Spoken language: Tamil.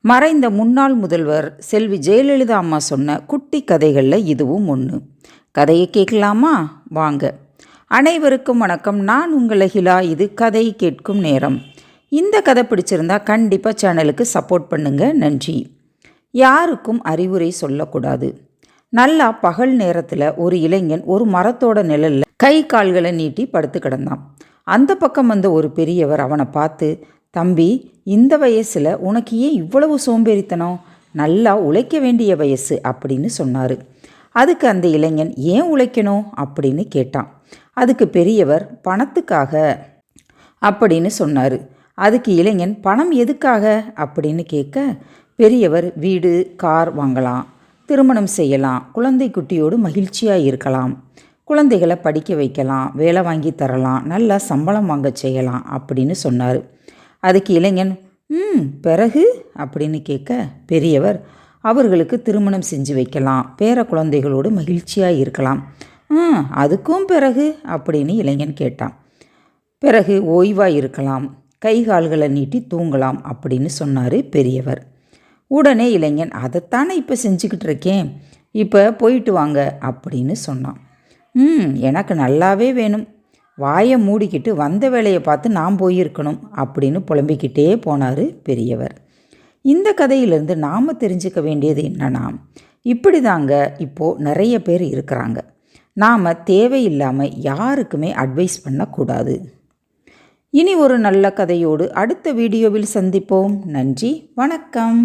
மறைந்த முன்னாள் முதல்வர் செல்வி ஜெயலலிதா அம்மா சொன்ன குட்டி கதைகளில் இதுவும் ஒன்று. கதையை கேட்கலாமா? வாங்க. அனைவருக்கும் வணக்கம். நான் உங்கள் அகிலா. இது கதை கேட்கும் நேரம். இந்த கதை பிடிச்சிருந்தா கண்டிப்பாக சேனலுக்கு சப்போர்ட் பண்ணுங்க. நன்றி. யாருக்கும் அறிவுரை சொல்லக்கூடாது. நல்லா பகல் நேரத்தில் ஒரு இளைஞன் ஒரு மரத்தோட நிழலில் கை கால்களை நீட்டி படுத்து கிடந்தான். அந்த பக்கம் வந்த ஒரு பெரியவர் அவனை பார்த்து, தம்பி, இந்த வயசில் உனக்கு ஏன் இவ்வளவு சோம்பேறித்தனம்? நல்லா உழைக்க வேண்டிய வயசு அப்படின்னு சொன்னார். அதுக்கு அந்த இளைஞன் ஏன் உழைக்கணும் அப்படின்னு கேட்டான். அதுக்கு பெரியவர் பணத்துக்காக அப்படின்னு சொன்னார். அதுக்கு இளைஞன் பணம் எதுக்காக அப்படின்னு கேட்க, பெரியவர் வீடு கார் வாங்கலாம், திருமணம் செய்யலாம், குழந்தை குட்டியோடு மகிழ்ச்சியாக இருக்கலாம், குழந்தைகளை படிக்க வைக்கலாம், வேலை வாங்கி தரலாம், நல்லா சம்பளம் வாங்க செய்யலாம் அப்படின்னு சொன்னார். அதுக்கு இளைஞன் பிறகு அப்படின்னு கேட்க, பெரியவர் அவர்களுக்கு திருமணம் செஞ்சு வைக்கலாம், பேர குழந்தைகளோடு மகிழ்ச்சியாக இருக்கலாம். அதுக்கும் பிறகு அப்படின்னு இளைஞன் கேட்டான். பிறகு ஓய்வாக இருக்கலாம், கை கால்களை நீட்டி தூங்கலாம் அப்படின்னு சொன்னார் பெரியவர். உடனே இளைஞன், அதைத்தானே இப்போ செஞ்சுக்கிட்டு இருக்கேன், இப்போ போயிட்டு வாங்க அப்படின்னு சொன்னான். எனக்கு நல்லாவே வேணும், வாயை மூடிக்கிட்டு வந்த வேலையை பார்த்து நான் போயிருக்கணும் அப்படின்னு புலம்பிக்கிட்டே போனார் பெரியவர். இந்த கதையிலேருந்து நாம் தெரிஞ்சுக்க வேண்டியது என்னன்னா, இப்படி தாங்க இப்போது நிறைய பேர் இருக்கிறாங்க. நாம் தேவையில்லாமல் யாருக்குமே அட்வைஸ் பண்ணக்கூடாது. இனி ஒரு நல்ல கதையோடு அடுத்த வீடியோவில் சந்திப்போம். நன்றி, வணக்கம்.